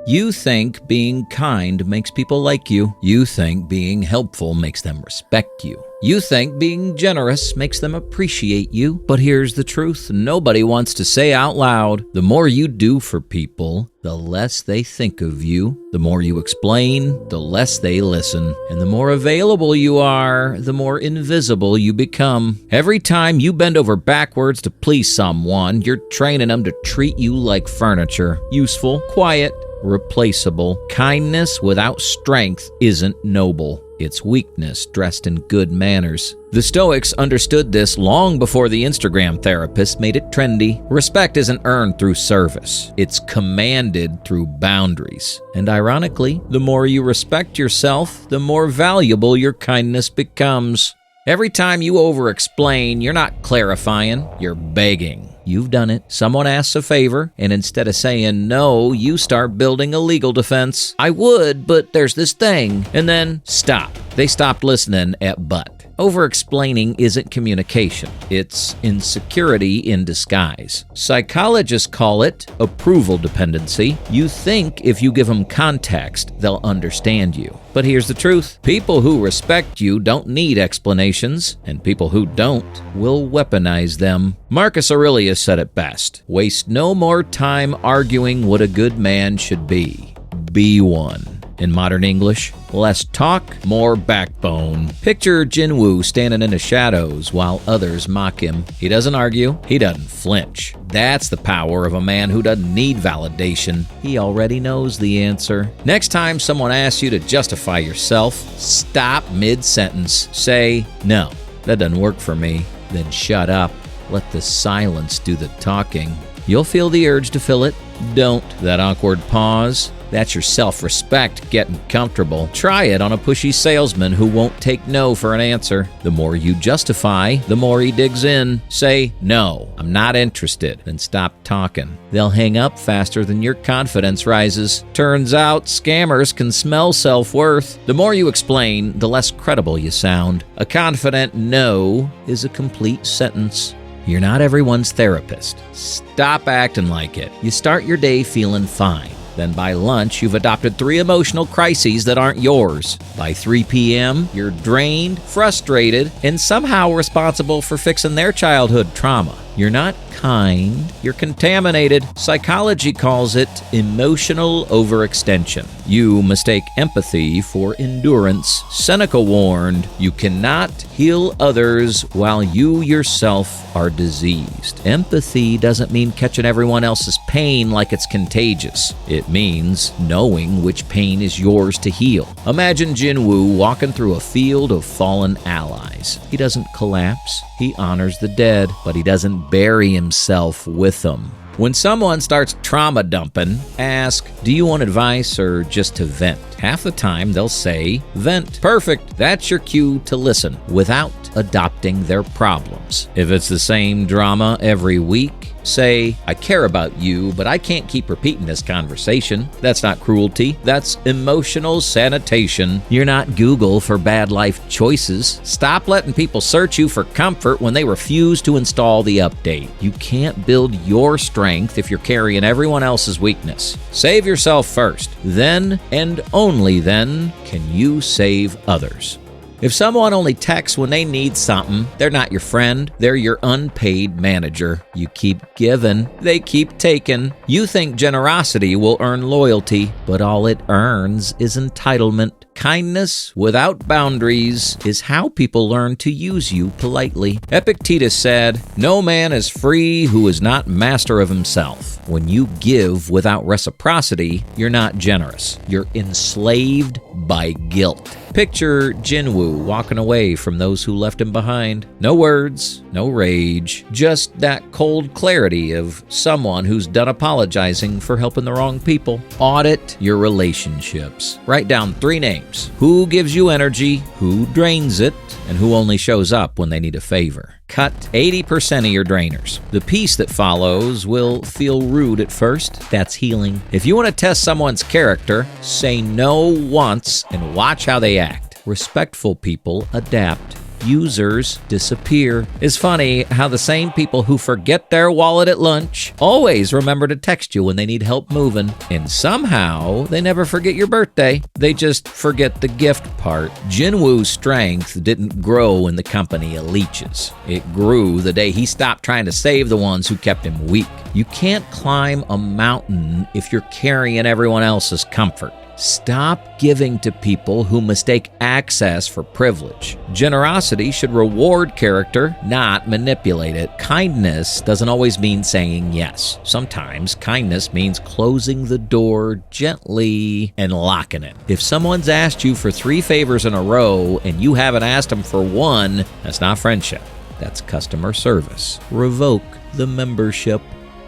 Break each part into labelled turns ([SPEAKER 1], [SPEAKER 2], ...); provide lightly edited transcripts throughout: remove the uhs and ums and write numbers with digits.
[SPEAKER 1] You think being kind makes people like you. You think being helpful makes them respect you. You think being generous makes them appreciate you. But here's the truth nobody wants to say out loud. The more you do for people, the less they think of you. The more you explain, the less they listen. And the more available you are, the more invisible you become. Every time you bend over backwards to please someone, you're training them to treat you like furniture. Useful, quiet, replaceable. Kindness without strength isn't noble. It's weakness dressed in good manners. The Stoics understood this long before the Instagram therapists made it trendy. Respect isn't earned through service. It's commanded through boundaries. And ironically, the more you respect yourself, the more valuable your kindness becomes. Every time you over-explain, you're not clarifying, you're begging. You've done it. Someone asks a favor, and instead of saying no, you start building a legal defense. I would, but there's this thing. And then, stop. They stopped listening at but. Over-explaining isn't communication. It's insecurity in disguise. Psychologists call it approval dependency. You think if you give them context, they'll understand you. But here's the truth. People who respect you don't need explanations, and people who don't will weaponize them. Marcus Aurelius said it best. Waste no more time arguing what a good man should be. Be one. In modern English, less talk, more backbone. Picture Jinwoo standing in the shadows while others mock him. He doesn't argue, he doesn't flinch. That's the power of a man who doesn't need validation. He already knows the answer. Next time someone asks you to justify yourself, stop mid-sentence. Say, no, that doesn't work for me. Then shut up. Let the silence do the talking. You'll feel the urge to fill it. Don't. That awkward pause. That's your self-respect getting comfortable. Try it on a pushy salesman who won't take no for an answer. The more you justify, the more he digs in. Say, no, I'm not interested, then stop talking. They'll hang up faster than your confidence rises. Turns out, scammers can smell self-worth. The more you explain, the less credible you sound. A confident no is a complete sentence. You're not everyone's therapist. Stop acting like it. You start your day feeling fine. Then by lunch, you've adopted 3 emotional crises that aren't yours. By 3 p.m., you're drained, frustrated, and somehow responsible for fixing their childhood trauma. You're not kind, you're contaminated. Psychology calls it emotional overextension. You mistake empathy for endurance. Seneca warned, you cannot heal others while you yourself are diseased. Empathy doesn't mean catching everyone else's pain like it's contagious. It means knowing which pain is yours to heal. Imagine Jinwoo walking through a field of fallen allies. He doesn't collapse, he honors the dead, but he doesn't bury himself with them. When someone starts trauma dumping, ask, do you want advice or just to vent? Half the time they'll say, vent. Perfect. That's your cue to listen without adopting their problems. If it's the same drama every week, say, I care about you, but I can't keep repeating this conversation. That's not cruelty. That's emotional sanitation. You're not Google for bad life choices. Stop letting people search you for comfort when they refuse to install the update. You can't build your strength if you're carrying everyone else's weakness. Save yourself first. Then, and only then, can you save others. If someone only texts when they need something, they're not your friend, they're your unpaid manager. You keep giving, they keep taking. You think generosity will earn loyalty, but all it earns is entitlement. Kindness without boundaries is how people learn to use you politely. Epictetus said, no man is free who is not master of himself. When you give without reciprocity, you're not generous. You're enslaved by guilt. Picture Jinwoo walking away from those who left him behind. No words, no rage, just that cold clarity of someone who's done apologizing for helping the wrong people. Audit your relationships. Write down 3 names. Who gives you energy, who drains it, and who only shows up when they need a favor. Cut 80% of your drainers. The piece that follows will feel rude at first. That's healing. If you want to test someone's character, say no once and watch how they act. Respectful people adapt. users disappear. It's funny how the same people who forget their wallet at lunch always remember to text you when they need help moving. And somehow, they never forget your birthday. They just forget the gift part. Jinwoo's strength didn't grow in the company of leeches. It grew the day he stopped trying to save the ones who kept him weak. You can't climb a mountain if you're carrying everyone else's comfort. Stop giving to people who mistake access for privilege. Generosity should reward character, not manipulate it. Kindness doesn't always mean saying yes. Sometimes kindness means closing the door gently and locking it. If someone's asked you for 3 favors in a row and you haven't asked them for one, that's not friendship. That's customer service. Revoke the membership.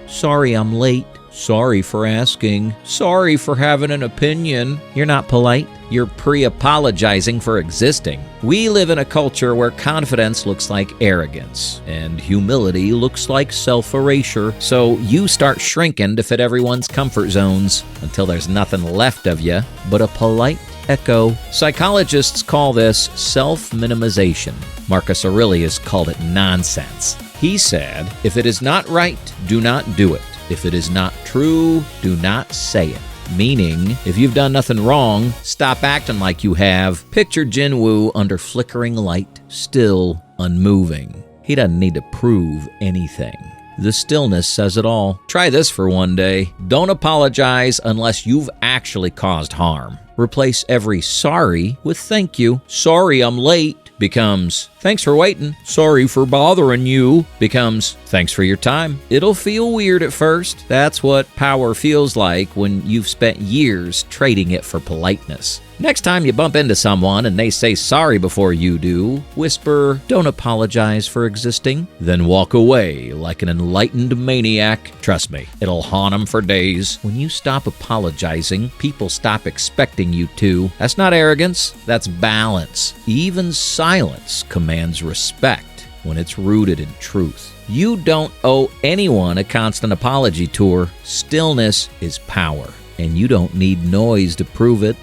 [SPEAKER 1] Sorry I'm late. Sorry for asking. Sorry for having an opinion. You're not polite. You're pre-apologizing for existing. We live in a culture where confidence looks like arrogance, and humility looks like self-erasure. So you start shrinking to fit everyone's comfort zones until there's nothing left of you but a polite echo. Psychologists call this self-minimization. Marcus Aurelius called it nonsense. He said, if it is not right, do not do it. If it is not true, do not say it. Meaning, if you've done nothing wrong, stop acting like you have. Picture Jinwoo under flickering light, still unmoving. He doesn't need to prove anything. The stillness says it all. Try this for one day. Don't apologize unless you've actually caused harm. Replace every sorry with thank you. Sorry I'm late becomes thanks for waiting. Sorry for bothering you becomes thanks for your time. It'll feel weird at first. That's what power feels like when you've spent years trading it for politeness. Next time you bump into someone and they say sorry before you do, whisper, don't apologize for existing, then walk away like an enlightened maniac. Trust me, it'll haunt them for days. When you stop apologizing, people stop expecting you to. That's not arrogance, that's balance. Even silence commands respect when it's rooted in truth. You don't owe anyone a constant apology tour. Stillness is power, and you don't need noise to prove it.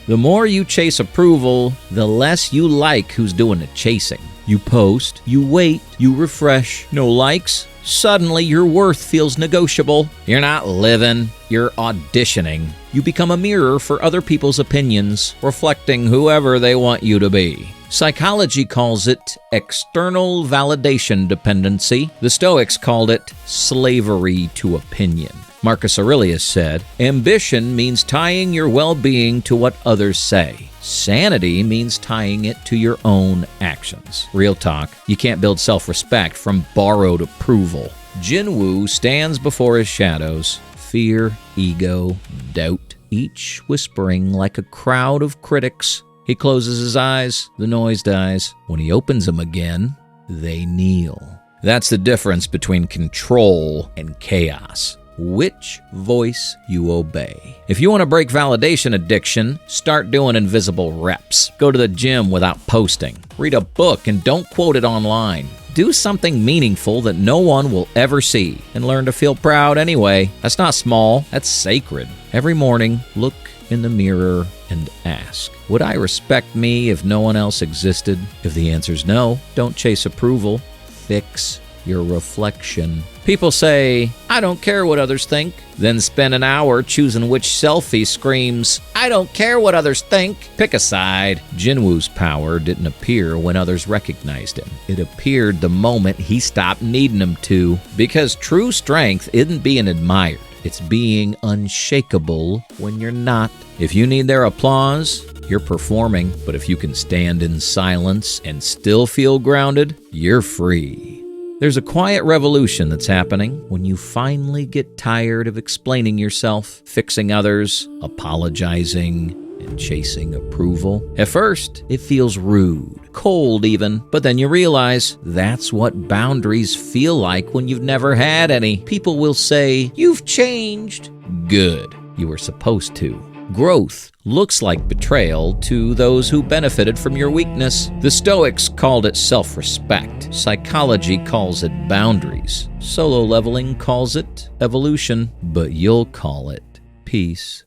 [SPEAKER 1] The more you chase approval, the less you like who's doing the chasing. You post, you wait, you refresh, no likes. Suddenly your worth feels negotiable. You're not living, you're auditioning. You become a mirror for other people's opinions, reflecting whoever they want you to be. Psychology calls it external validation dependency. The Stoics called it slavery to opinion. Marcus Aurelius said, ambition means tying your well-being to what others say. Sanity means tying it to your own actions. Real talk, you can't build self-respect from borrowed approval. Jinwoo stands before his shadows, fear, ego, doubt, each whispering like a crowd of critics. He closes his eyes, the noise dies. When he opens them again, they kneel. That's the difference between control and chaos. Which voice you obey. If you want to break validation addiction, start doing invisible reps. Go to the gym without posting. Read a book and don't quote it online. Do something meaningful that no one will ever see and learn to feel proud anyway. That's not small, that's sacred. Every morning, look in the mirror and ask, would I respect me if no one else existed? If the answer's no, don't chase approval. Fix your reflection. People say, I don't care what others think, then spend an hour choosing which selfie screams, I don't care what others think. Pick a side. Jinwoo's power didn't appear when others recognized him. It appeared the moment he stopped needing them to, because true strength isn't being admired. It's being unshakable when you're not. If you need their applause, you're performing. But if you can stand in silence and still feel grounded, you're free. There's a quiet revolution that's happening when you finally get tired of explaining yourself, fixing others, apologizing, and chasing approval. At first, it feels rude, cold even, but then you realize that's what boundaries feel like when you've never had any. People will say, you've changed. Good, you were supposed to. Growth looks like betrayal to those who benefited from your weakness. The Stoics called it self-respect. Psychology calls it boundaries. Solo leveling calls it evolution, but you'll call it peace.